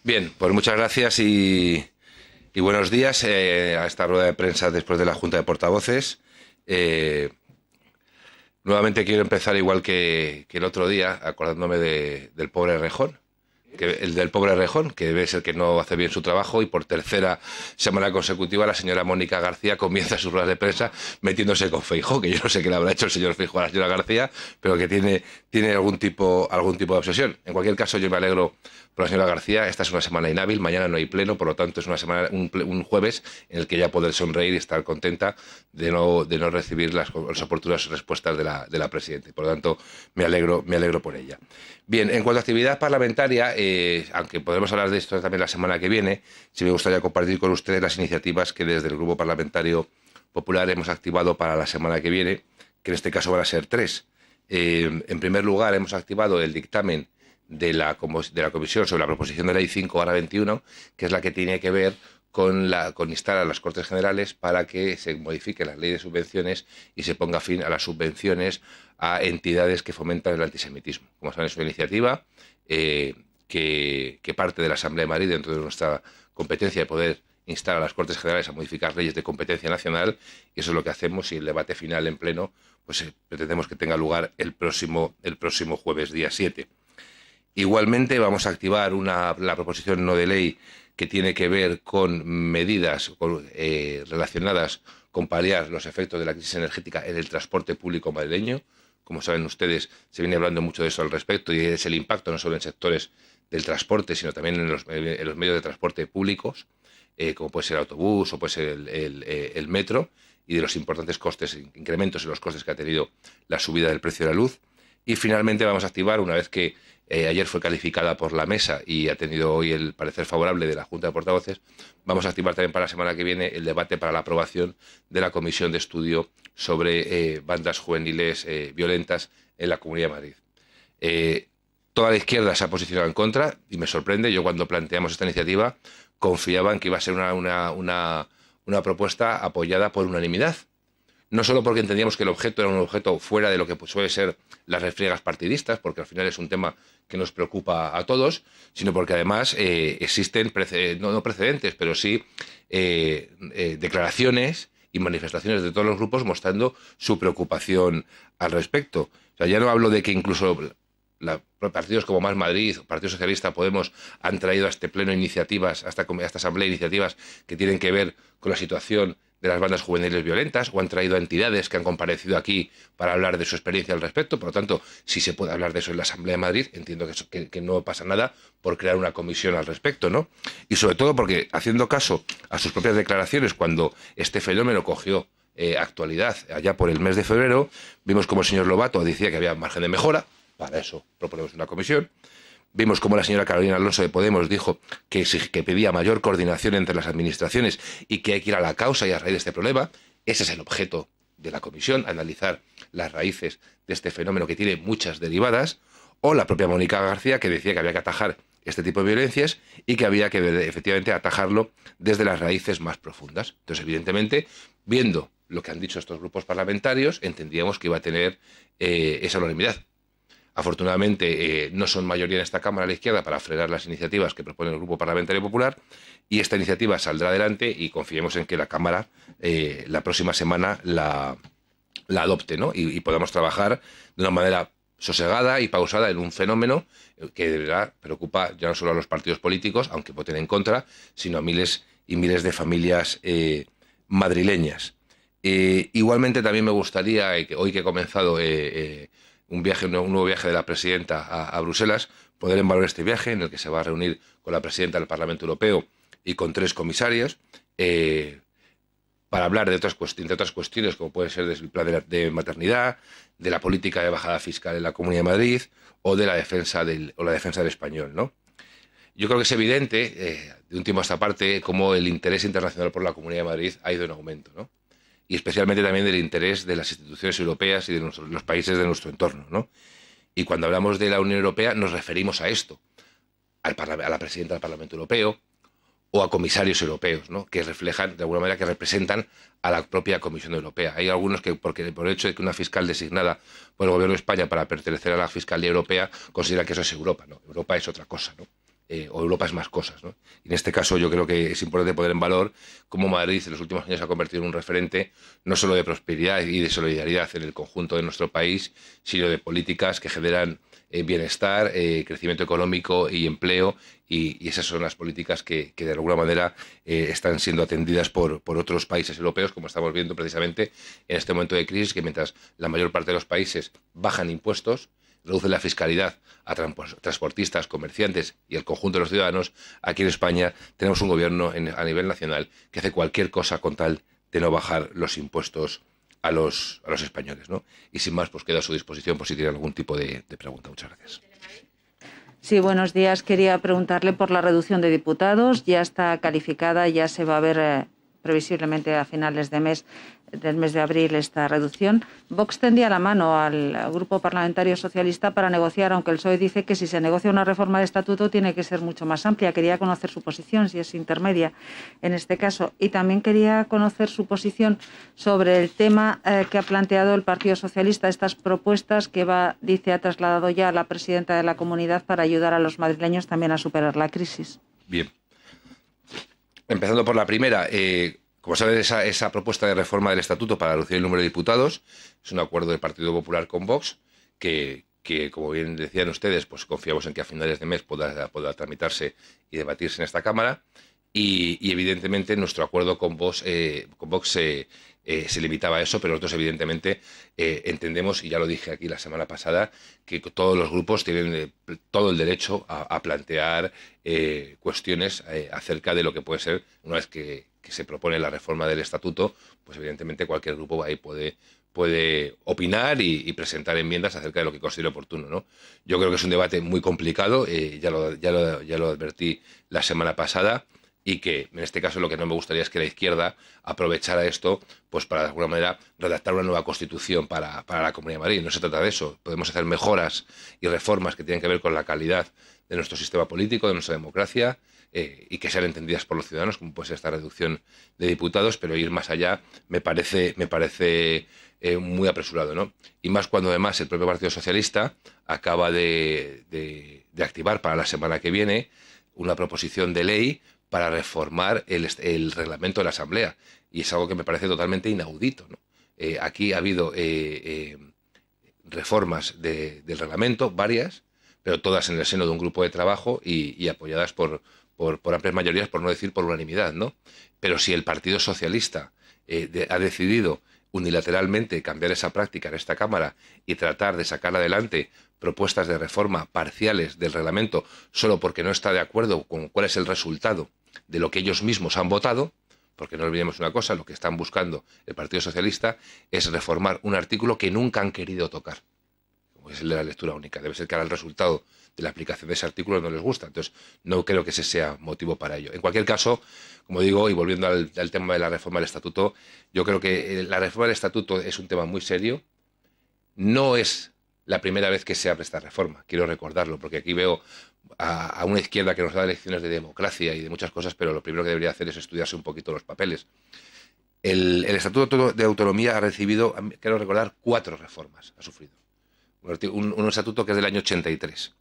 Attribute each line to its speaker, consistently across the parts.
Speaker 1: Bien, pues muchas gracias y buenos días a esta rueda de prensa después de la Junta de Portavoces. Eh, Nuevamente quiero empezar igual que el otro día, acordándome del pobre Rejón, el del pobre Rejón, que debe ser que no hace bien su trabajo y por tercera semana consecutiva la señora Mónica García comienza sus ruedas de prensa metiéndose con Feijóo, que yo no sé qué le habrá hecho el señor Feijóo a la señora García, pero que tiene algún tipo de obsesión. En cualquier caso, yo me alegro por la señora García. Esta es una semana inhábil, mañana no hay pleno, por lo tanto es una semana, un jueves en el que ya poder sonreír y estar contenta de no recibir las oportunas respuestas de la Presidenta. Por lo tanto, me alegro por ella. Bien, en cuanto a actividad parlamentaria, aunque podremos hablar de esto también la semana que viene, sí me gustaría compartir con ustedes las iniciativas que desde el Grupo Parlamentario Popular hemos activado para la semana que viene, que en este caso van a ser tres. En primer lugar, hemos activado el dictamen de la Comisión sobre la proposición de ley 5/21, que es la que tiene que ver con instar a las Cortes Generales para que se modifique la ley de subvenciones y se ponga fin a las subvenciones a entidades que fomentan el antisemitismo. Como saben, es una iniciativa que parte de la Asamblea de Madrid dentro de nuestra competencia de poder instar a las Cortes Generales a modificar leyes de competencia nacional, y eso es lo que hacemos, y el debate final en pleno pues pretendemos que tenga lugar el próximo jueves, día 7. Igualmente vamos a activar la proposición no de ley que tiene que ver con medidas relacionadas con paliar los efectos de la crisis energética en el transporte público madrileño. Como saben ustedes, se viene hablando mucho de eso al respecto, y es el impacto no solo en sectores del transporte, sino también en los medios de transporte públicos, como puede ser el autobús o puede ser el metro, y de los importantes incrementos en los costes que ha tenido la subida del precio de la luz. Y finalmente vamos a activar, una vez que ayer fue calificada por la mesa y ha tenido hoy el parecer favorable de la Junta de Portavoces, vamos a activar también para la semana que viene el debate para la aprobación de la Comisión de Estudio sobre bandas juveniles violentas en la Comunidad de Madrid. Toda la izquierda se ha posicionado en contra y me sorprende. Yo, cuando planteamos esta iniciativa, confiaba en que iba a ser una propuesta apoyada por unanimidad. No solo porque entendíamos que el objeto era un objeto fuera de lo que suele ser las refriegas partidistas, porque al final es un tema que nos preocupa a todos, sino porque además existen, no precedentes, pero sí declaraciones y manifestaciones de todos los grupos mostrando su preocupación al respecto. O sea, ya no hablo de que incluso partidos como Más Madrid, Partido Socialista, Podemos, han traído a este pleno iniciativas, a esta asamblea, iniciativas que tienen que ver con la situación de las bandas juveniles violentas, o han traído a entidades que han comparecido aquí para hablar de su experiencia al respecto. Por lo tanto, si se puede hablar de eso en la Asamblea de Madrid, entiendo que no pasa nada por crear una comisión al respecto, ¿no? Y sobre todo porque, haciendo caso a sus propias declaraciones, cuando este fenómeno cogió actualidad allá por el mes de febrero, vimos como el señor Lobato decía que había margen de mejora. Para eso proponemos una comisión. Vimos cómo la señora Carolina Alonso de Podemos dijo que pedía mayor coordinación entre las administraciones y que hay que ir a la causa y a raíz de este problema. Ese es el objeto de la comisión, analizar las raíces de este fenómeno que tiene muchas derivadas. O la propia Mónica García, que decía que había que atajar este tipo de violencias y que había que efectivamente atajarlo desde las raíces más profundas. Entonces, evidentemente, viendo lo que han dicho estos grupos parlamentarios, entendíamos que iba a tener esa unanimidad. Afortunadamente, no son mayoría en esta Cámara a la izquierda para frenar las iniciativas que propone el Grupo Parlamentario Popular, y esta iniciativa saldrá adelante, y confiemos en que la Cámara la próxima semana la adopte, ¿no? Y podamos trabajar de una manera sosegada y pausada en un fenómeno que de verdad preocupa ya no solo a los partidos políticos, aunque voten en contra, sino a miles y miles de familias madrileñas. Igualmente también me gustaría, hoy que he comenzado un nuevo viaje de la Presidenta a Bruselas, poder valorar este viaje en el que se va a reunir con la Presidenta del Parlamento Europeo y con 3 comisarios para hablar de otras cuestiones, como puede ser del plan de maternidad, de la política de bajada fiscal en la Comunidad de Madrid, o de la defensa del español, ¿no? Yo creo que es evidente, de un tiempo a esta parte, cómo el interés internacional por la Comunidad de Madrid ha ido en aumento, ¿no? Y especialmente también del interés de las instituciones europeas y de los países de nuestro entorno, ¿no? Y cuando hablamos de la Unión Europea nos referimos a esto, a la Presidenta del Parlamento Europeo o a comisarios europeos, ¿no? Que reflejan, de alguna manera, que representan a la propia Comisión Europea. Hay algunos que, por el hecho de que una fiscal designada por el Gobierno de España para pertenecer a la Fiscalía Europea, consideran que eso es Europa, ¿no? Europa es otra cosa, ¿no? o Europa es más cosas, ¿no? Y en este caso yo creo que es importante poner en valor cómo Madrid en los últimos años se ha convertido en un referente no solo de prosperidad y de solidaridad en el conjunto de nuestro país, sino de políticas que generan bienestar, crecimiento económico y empleo, y esas son las políticas que de alguna manera están siendo atendidas por otros países europeos, como estamos viendo precisamente en este momento de crisis, que mientras la mayor parte de los países bajan impuestos, reducen la fiscalidad a transportistas, comerciantes y el conjunto de los ciudadanos, aquí en España tenemos un gobierno a nivel nacional que hace cualquier cosa con tal de no bajar los impuestos a los españoles, ¿no? Y sin más, pues quedo a su disposición por si tienen algún tipo de pregunta. Muchas gracias.
Speaker 2: Sí, buenos días. Quería preguntarle por la reducción de diputados. Ya está calificada, ya se va a ver previsiblemente a finales del mes de abril esta reducción. Vox tendía la mano al Grupo Parlamentario Socialista para negociar, aunque el PSOE dice que si se negocia una reforma de estatuto tiene que ser mucho más amplia. Quería conocer su posición, si es intermedia en este caso. Y también quería conocer su posición sobre el tema que ha planteado el Partido Socialista, estas propuestas que dice ha trasladado ya a la presidenta de la comunidad para ayudar a los madrileños también a superar la crisis.
Speaker 1: Bien. Empezando por la primera, como saben, esa propuesta de reforma del Estatuto para reducir el número de diputados es un acuerdo del Partido Popular con Vox que como bien decían ustedes, pues confiamos en que a finales de mes pueda tramitarse y debatirse en esta Cámara. Y evidentemente nuestro acuerdo con Vox se limitaba a eso, pero nosotros evidentemente entendemos, y ya lo dije aquí la semana pasada, que todos los grupos tienen todo el derecho a plantear cuestiones acerca de lo que puede ser, una vez que se propone la reforma del Estatuto, pues evidentemente cualquier grupo ahí puede opinar y presentar enmiendas acerca de lo que considere oportuno, ¿no? Yo creo que es un debate muy complicado, ya lo advertí la semana pasada, y que en este caso lo que no me gustaría es que la izquierda aprovechara esto pues para de alguna manera redactar una nueva constitución para la Comunidad de Madrid. No se trata de eso. Podemos hacer mejoras y reformas que tienen que ver con la calidad de nuestro sistema político, de nuestra democracia, y que sean entendidas por los ciudadanos, como puede ser esta reducción de diputados, pero ir más allá me parece muy apresurado, ¿no? Y más cuando además el propio Partido Socialista acaba de activar para la semana que viene una proposición de ley para reformar el reglamento de la Asamblea. Y es algo que me parece totalmente inaudito, ¿no? Aquí ha habido reformas del reglamento, varias, pero todas en el seno de un grupo de trabajo y apoyadas por amplias mayorías, por no decir por unanimidad, ¿no? Pero si el Partido Socialista ha decidido unilateralmente cambiar esa práctica en esta Cámara y tratar de sacar adelante propuestas de reforma parciales del reglamento solo porque no está de acuerdo con cuál es el resultado de lo que ellos mismos han votado, porque no olvidemos una cosa, lo que están buscando el Partido Socialista es reformar un artículo que nunca han querido tocar, como es el de la lectura única. Debe ser que ahora el resultado de la aplicación de ese artículo no les gusta, entonces no creo que ese sea motivo para ello. En cualquier caso, como digo, y volviendo al tema de la reforma del Estatuto, yo creo que la reforma del Estatuto es un tema muy serio. No es la primera vez que se abre esta reforma, quiero recordarlo, porque aquí veo a una izquierda que nos da lecciones de democracia y de muchas cosas, pero lo primero que debería hacer es estudiarse un poquito los papeles. El Estatuto de Autonomía ha recibido, quiero recordar, 4 reformas, ha sufrido. Un estatuto que es del año 83.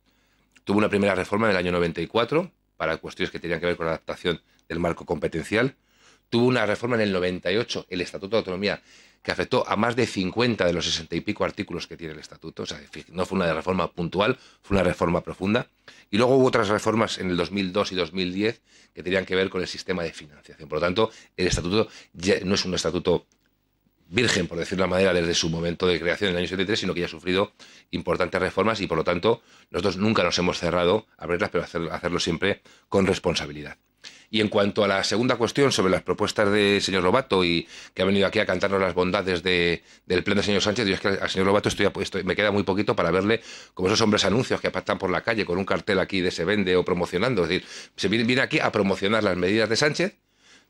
Speaker 1: Tuvo una primera reforma en el año 94 para cuestiones que tenían que ver con la adaptación del marco competencial. Tuvo una reforma en el 98, el Estatuto de Autonomía, que afectó a más de 50 de los 60 y pico artículos que tiene el Estatuto. O sea, no fue una reforma puntual, fue una reforma profunda. Y luego hubo otras reformas en el 2002 y 2010 que tenían que ver con el sistema de financiación. Por lo tanto, el Estatuto ya no es un estatuto virgen, por decirlo de una manera, desde su momento de creación en el año 73, sino que ya ha sufrido importantes reformas y, por lo tanto, nosotros nunca nos hemos cerrado a abrirlas, pero hacerlo siempre con responsabilidad. Y en cuanto a la segunda cuestión sobre las propuestas del señor Lobato y que ha venido aquí a cantarnos las bondades del plan del señor Sánchez, yo es que al señor Lobato me queda muy poquito para verle como esos hombres anuncios que están por la calle con un cartel aquí de se vende o promocionando. Es decir, se viene aquí a promocionar las medidas de Sánchez,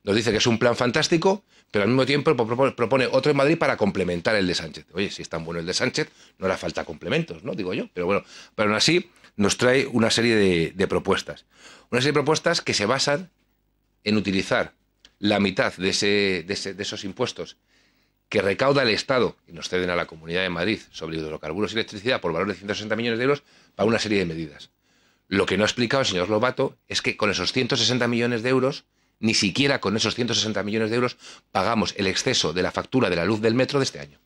Speaker 1: nos dice que es un plan fantástico, pero al mismo tiempo propone otro en Madrid para complementar el de Sánchez. Oye, si es tan bueno el de Sánchez, no hará falta complementos, ¿no? Digo yo. Pero bueno, pero aún así nos trae una serie de propuestas. Una serie de propuestas que se basan en utilizar la mitad de esos impuestos que recauda el Estado y nos ceden a la Comunidad de Madrid sobre hidrocarburos y electricidad por valor de 160 millones de euros para una serie de medidas. Lo que no ha explicado el señor Lobato es que con esos 160 millones de euros, ni siquiera con esos 160 millones de euros, pagamos el exceso de la factura de la luz del metro de este año.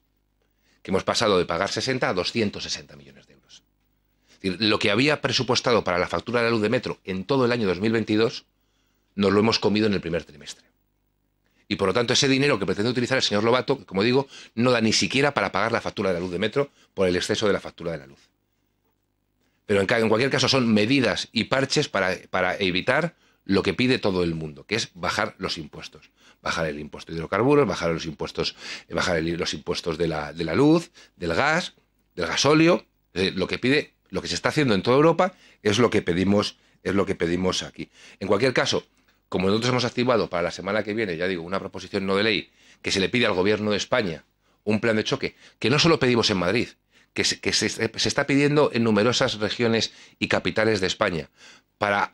Speaker 1: Que hemos pasado de pagar 60 a 260 millones de euros. Es decir, lo que había presupuestado para la factura de la luz de metro en todo el año 2022, nos lo hemos comido en el primer trimestre. Y por lo tanto, ese dinero que pretende utilizar el señor Lobato, que, como digo, no da ni siquiera para pagar la factura de la luz de metro por el exceso de la factura de la luz. Pero en cualquier caso son medidas y parches para evitar lo que pide todo el mundo, que es bajar los impuestos. Bajar el impuesto de hidrocarburos, bajar los impuestos de la luz, del gas, del gasóleo. Lo que se está haciendo en toda Europa es lo que pedimos aquí. En cualquier caso, como nosotros hemos activado para la semana que viene, ya digo, una proposición no de ley que se le pide al Gobierno de España un plan de choque, que no solo pedimos en Madrid, que se está pidiendo en numerosas regiones y capitales de España, para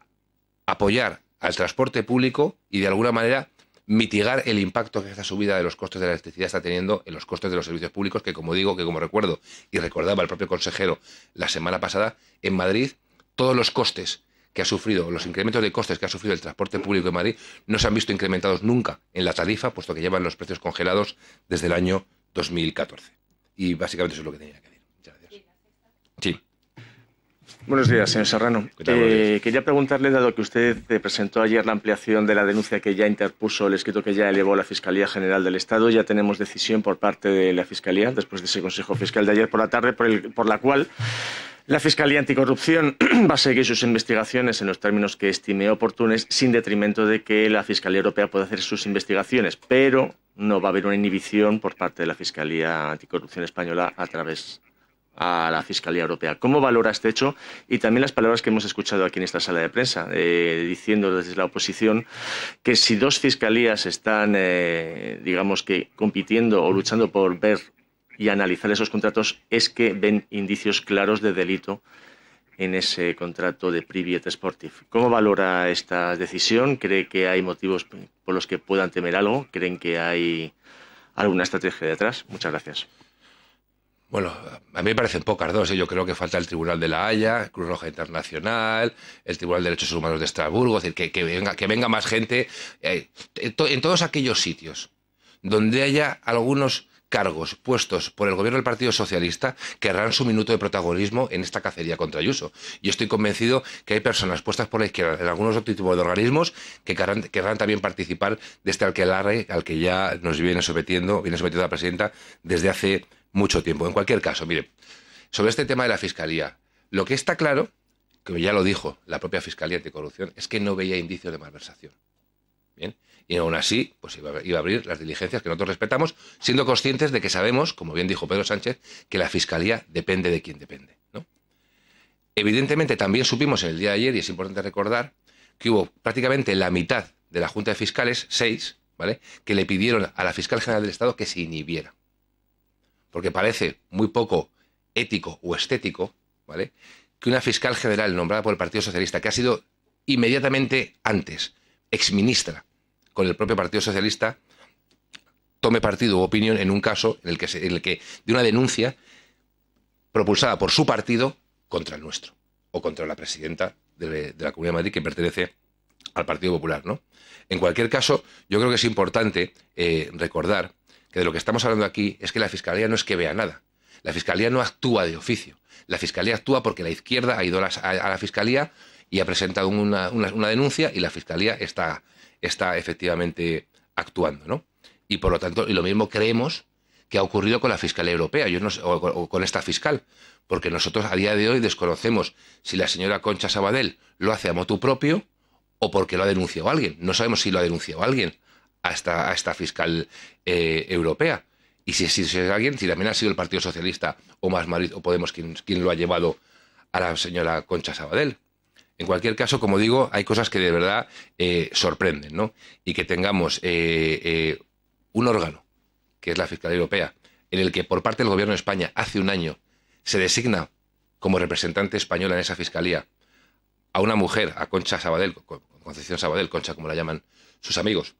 Speaker 1: apoyar al transporte público y de alguna manera mitigar el impacto que esta subida de los costes de la electricidad está teniendo en los costes de los servicios públicos, que como recuerdo y recordaba el propio consejero la semana pasada, en Madrid todos los costes que ha sufrido, los incrementos de costes que ha sufrido el transporte público en Madrid no se han visto incrementados nunca en la tarifa, puesto que llevan los precios congelados desde el año 2014. Y básicamente eso es lo que tenía que decir. Muchas gracias. Sí.
Speaker 3: Buenos días, señor Serrano. Quería preguntarle, dado que usted presentó ayer la ampliación de la denuncia que ya interpuso, el escrito que ya elevó la Fiscalía General del Estado, ya tenemos decisión por parte de la Fiscalía, después de ese Consejo Fiscal de ayer por la tarde, por la cual la Fiscalía Anticorrupción va a seguir sus investigaciones en los términos que estime oportunos, sin detrimento de que la Fiscalía Europea pueda hacer sus investigaciones, pero no va a haber una inhibición por parte de la Fiscalía Anticorrupción española a través a la Fiscalía Europea. ¿Cómo valora este hecho? Y también las palabras que hemos escuchado aquí en esta sala de prensa, diciendo desde la oposición que si dos fiscalías están, digamos que, compitiendo o luchando por ver y analizar esos contratos, es que ven indicios claros de delito en ese contrato de Priviet Sportif. ¿Cómo valora esta decisión? ¿Cree que hay motivos por los que puedan temer algo? ¿Creen que hay alguna estrategia detrás? Muchas gracias.
Speaker 1: Bueno, a mí me parecen pocas dos. Yo creo que falta el Tribunal de la Haya, Cruz Roja Internacional, el Tribunal de Derechos Humanos de Estrasburgo, es decir, que venga más gente en todos aquellos sitios donde haya algunos cargos puestos por el gobierno del Partido Socialista, querrán su minuto de protagonismo en esta cacería contra Ayuso. Yo estoy convencido que hay personas puestas por la izquierda en algunos otros tipos de organismos que querrán también participar de este aquelarre al que ya nos viene sometiendo la presidenta desde hace mucho tiempo. En cualquier caso, mire, sobre este tema de la Fiscalía, lo que está claro, que ya lo dijo la propia Fiscalía Anticorrupción, es que no veía indicios de malversación. Bien, y aún así, pues iba a abrir las diligencias que nosotros respetamos, siendo conscientes de que sabemos, como bien dijo Pedro Sánchez, que la Fiscalía depende de quien depende, ¿no? Evidentemente, también supimos en el día de ayer, y es importante recordar, que hubo prácticamente la mitad de la Junta de Fiscales, 6, ¿vale?, que le pidieron a la Fiscal General del Estado que se inhibiera. Porque parece muy poco ético o estético, ¿vale?, que una fiscal general nombrada por el Partido Socialista, que ha sido inmediatamente antes exministra con el propio Partido Socialista, tome partido u opinión en un caso en el que de una denuncia propulsada por su partido contra el nuestro, o contra la presidenta de la Comunidad de Madrid, que pertenece al Partido Popular, ¿no? En cualquier caso, yo creo que es importante recordar que de lo que estamos hablando aquí es que la Fiscalía no es que vea nada. La Fiscalía no actúa de oficio. La Fiscalía actúa porque la izquierda ha ido a la Fiscalía y ha presentado una denuncia, y la Fiscalía está efectivamente actuando, ¿no? Y por lo tanto, y lo mismo creemos que ha ocurrido con la Fiscalía Europea, o con esta fiscal, porque nosotros a día de hoy desconocemos si la señora Concha Sabadell lo hace a motu propio o porque lo ha denunciado alguien. No sabemos si lo ha denunciado alguien a esta fiscal europea. Y si es alguien, si también ha sido el Partido Socialista o Más Madrid o Podemos quien lo ha llevado a la señora Concha Sabadell. En cualquier caso, como digo, hay cosas que de verdad sorprenden, ¿no? Y que tengamos un órgano, que es la Fiscalía Europea, en el que por parte del Gobierno de España hace un año se designa como representante española en esa Fiscalía a una mujer, a Concha Sabadell, Concepción Sabadell, Concha como la llaman sus amigos,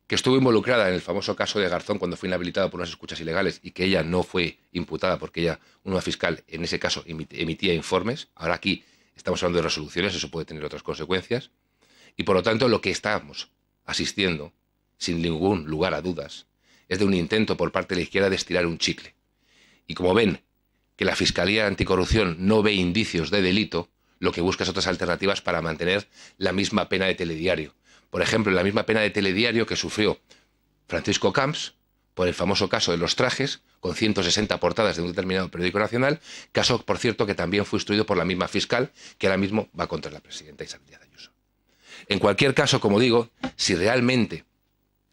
Speaker 1: que estuvo involucrada en el famoso caso de Garzón cuando fue inhabilitada por unas escuchas ilegales, y que ella no fue imputada porque ella, una fiscal, en ese caso emitía informes. Ahora aquí Estamos hablando de resoluciones, eso puede tener otras consecuencias. Y por lo tanto, lo que estamos asistiendo, sin ningún lugar a dudas, es de un intento por parte de la izquierda de estirar un chicle. Y como ven que la Fiscalía Anticorrupción no ve indicios de delito, lo que busca es otras alternativas para mantener la misma pena de telediario. Por ejemplo, la misma pena de telediario que sufrió Francisco Camps por el famoso caso de los trajes, con 160 portadas de un determinado periódico nacional, caso, por cierto, que también fue instruido por la misma fiscal, que ahora mismo va contra la presidenta Isabel Díaz Ayuso. En cualquier caso, como digo, si realmente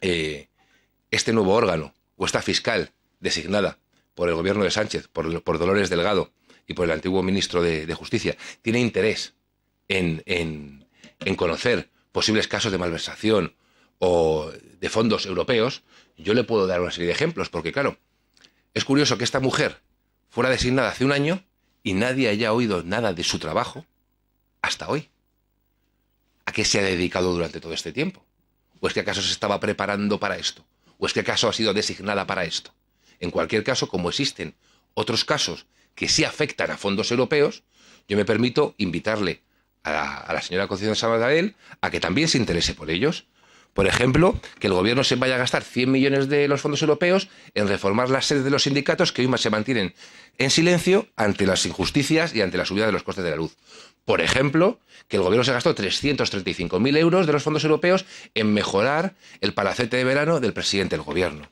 Speaker 1: este nuevo órgano o esta fiscal designada por el gobierno de Sánchez, por Dolores Delgado y por el antiguo ministro de Justicia, tiene interés en conocer posibles casos de malversación o de fondos europeos, yo le puedo dar una serie de ejemplos, porque claro, es curioso que esta mujer fuera designada hace un año y nadie haya oído nada de su trabajo hasta hoy. ¿A qué se ha dedicado durante todo este tiempo? ¿O es que acaso se estaba preparando para esto? ¿O es que acaso ha sido designada para esto? En cualquier caso, como existen otros casos que sí afectan a fondos europeos, yo me permito invitarle a la señora Concepción Sabadell a que también se interese por ellos. Por ejemplo, que el gobierno se vaya a gastar 100 millones de los fondos europeos en reformar las sedes de los sindicatos que hoy más se mantienen en silencio ante las injusticias y ante la subida de los costes de la luz. Por ejemplo, que el gobierno se gastó 335.000 euros de los fondos europeos en mejorar el palacete de verano del presidente del gobierno.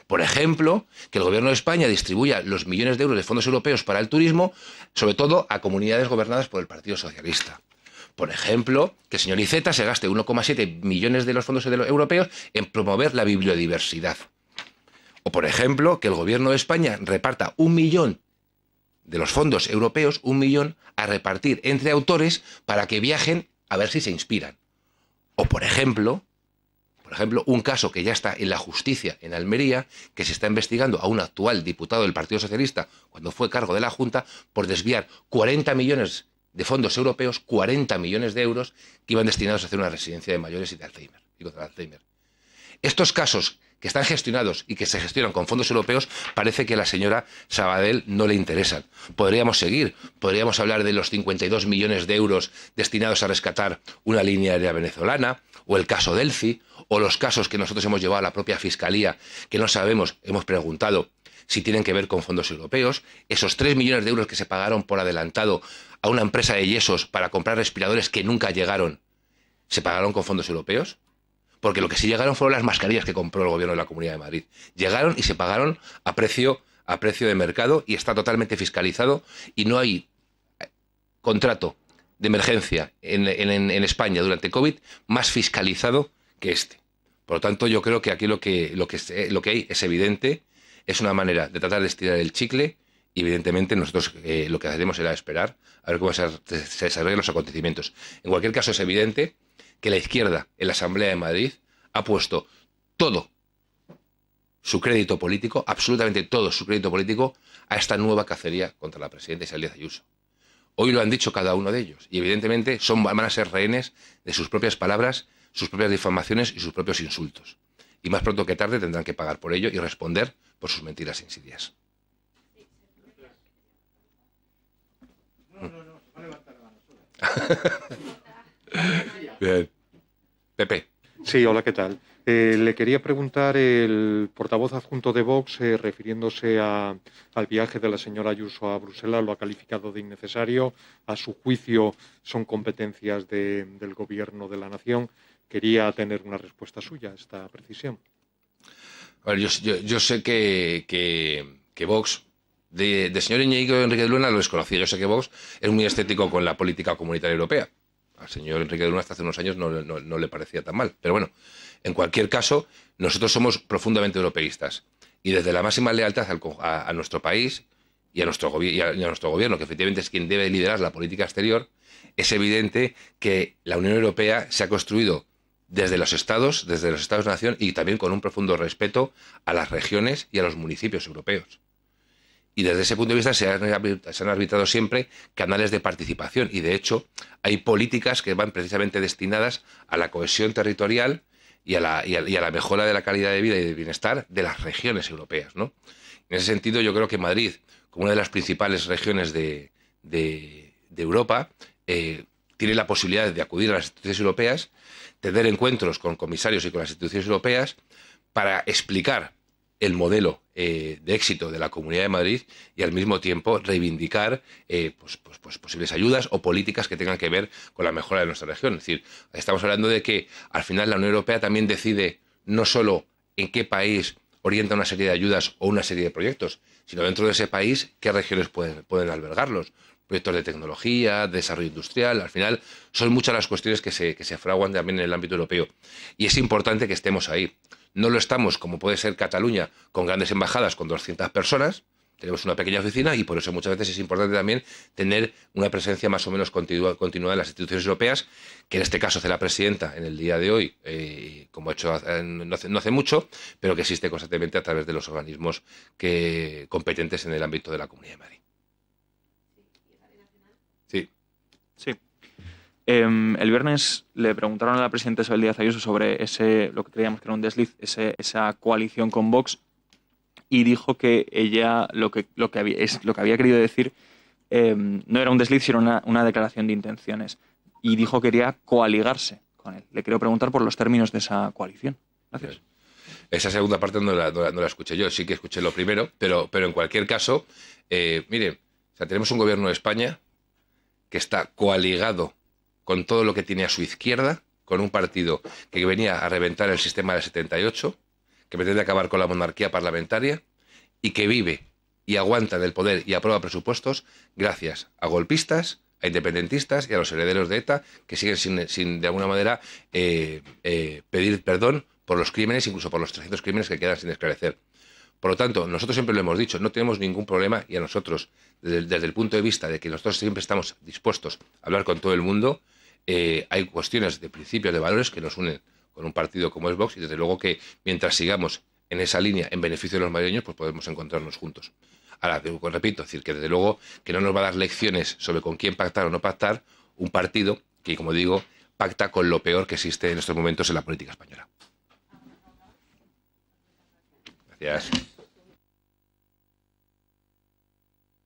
Speaker 1: Por ejemplo, que el gobierno de España distribuya los millones de euros de fondos europeos para el turismo, sobre todo a comunidades gobernadas por el Partido Socialista. Por ejemplo, que el señor Iceta se gaste 1,7 millones de los fondos europeos en promover la biodiversidad. O, por ejemplo, que el gobierno de España reparta 1 millón de los fondos europeos, 1 millón a repartir entre autores para que viajen a ver si se inspiran. O, por ejemplo, un caso que ya está en la justicia en Almería, que se está investigando a un actual diputado del Partido Socialista cuando fue cargo de la Junta por desviar 40 millones de fondos europeos, 40 millones de euros que iban destinados a hacer una residencia de mayores y de Alzheimer, y contra el Alzheimer. Estos casos que están gestionados y que se gestionan con fondos europeos, parece que a la señora Sabadell no le interesan. Podríamos seguir, podríamos hablar de los 52 millones de euros destinados a rescatar una línea aérea venezolana, o el caso Delphi, o los casos que nosotros hemos llevado a la propia Fiscalía, que no sabemos, hemos preguntado si tienen que ver con fondos europeos, esos 3 millones de euros que se pagaron por adelantado a una empresa de yesos para comprar respiradores que nunca llegaron, ¿se pagaron con fondos europeos? Porque lo que sí llegaron fueron las mascarillas que compró el gobierno de la Comunidad de Madrid. Llegaron y se pagaron a precio de mercado y está totalmente fiscalizado y no hay contrato de emergencia en España durante COVID más fiscalizado que este. Por lo tanto, yo creo que aquí lo que hay es evidente, es una manera de tratar de estirar el chicle y evidentemente nosotros lo que haremos será esperar a ver cómo se desarrollan los acontecimientos. En cualquier caso, es evidente que la izquierda en la Asamblea de Madrid ha puesto todo su crédito político, absolutamente todo su crédito político, a esta nueva cacería contra la presidenta Isabel Díaz Ayuso. Hoy lo han dicho cada uno de ellos y evidentemente van a ser rehenes de sus propias palabras, sus propias difamaciones y sus propios insultos. Y más pronto que tarde tendrán que pagar por ello y responder por sus mentiras e insidias. No, va a levantar la mano. Bien. Pepe.
Speaker 4: Sí, hola, ¿qué tal? Le quería preguntar, el portavoz adjunto de Vox, refiriéndose al viaje de la señora Ayuso a Bruselas, lo ha calificado de innecesario. A su juicio son competencias del Gobierno de la Nación. Quería tener una respuesta suya a esta precisión.
Speaker 1: A ver, yo sé que Vox, de señor Íñigo Enrique de Luna lo desconocía. Yo sé que Vox es muy escéptico con la política comunitaria europea. Al señor Enrique de Luna hasta hace unos años no le parecía tan mal. Pero bueno, en cualquier caso, nosotros somos profundamente europeístas. Y desde la máxima lealtad a nuestro país y a nuestro gobierno, que efectivamente es quien debe liderar la política exterior, es evidente que la Unión Europea se ha construido desde los Estados-nación y también con un profundo respeto a las regiones y a los municipios europeos. Y desde ese punto de vista se han arbitrado siempre canales de participación y, de hecho, hay políticas que van precisamente destinadas a la cohesión territorial y a la mejora de la calidad de vida y de bienestar de las regiones europeas, ¿no? En ese sentido, yo creo que Madrid, como una de las principales regiones de Europa, tiene la posibilidad de acudir a las instituciones europeas, tener encuentros con comisarios y con las instituciones europeas para explicar el modelo de éxito de la Comunidad de Madrid y al mismo tiempo reivindicar pues posibles ayudas o políticas que tengan que ver con la mejora de nuestra región. Es decir, estamos hablando de que al final la Unión Europea también decide no solo en qué país orienta una serie de ayudas o una serie de proyectos, sino dentro de ese país qué regiones pueden albergarlos. Proyectos de tecnología, de desarrollo industrial. Al final son muchas las cuestiones que se fraguan también en el ámbito europeo. Y es importante que estemos ahí. No lo estamos, como puede ser Cataluña, con grandes embajadas, con 200 personas. Tenemos una pequeña oficina y por eso muchas veces es importante también tener una presencia más o menos continuada en las instituciones europeas, que en este caso hace la presidenta en el día de hoy, como ha hecho no hace mucho, pero que existe constantemente a través de los organismos competentes en el ámbito de la Comunidad de Madrid. Sí.
Speaker 5: Sí. El viernes le preguntaron a la presidenta Isabel Díaz Ayuso sobre lo que creíamos que era un desliz, esa coalición con Vox, y dijo que ella lo que había querido decir no era un desliz, sino una declaración de intenciones. Y dijo que quería coaligarse con él. Le quiero preguntar por los términos de esa coalición. Gracias.
Speaker 1: Esa segunda parte no la escuché yo, sí que escuché lo primero, pero en cualquier caso, mire, o sea, tenemos un gobierno de España que está coaligado con todo lo que tiene a su izquierda, con un partido que venía a reventar el sistema del 78, que pretende acabar con la monarquía parlamentaria y que vive y aguanta en el poder y aprueba presupuestos gracias a golpistas, a independentistas y a los herederos de ETA, que siguen sin de alguna manera pedir perdón por los crímenes, incluso por los 300 crímenes que quedan sin esclarecer. Por lo tanto, nosotros siempre lo hemos dicho, no tenemos ningún problema, y a nosotros, desde el punto de vista de que nosotros siempre estamos dispuestos a hablar con todo el mundo, hay cuestiones de principios, de valores que nos unen con un partido como es Vox, y desde luego que mientras sigamos en esa línea en beneficio de los madrileños, pues podemos encontrarnos juntos. Ahora, repito, es decir, que desde luego que no nos va a dar lecciones sobre con quién pactar o no pactar un partido que, como digo, pacta con lo peor que existe en estos momentos en la política española. Gracias.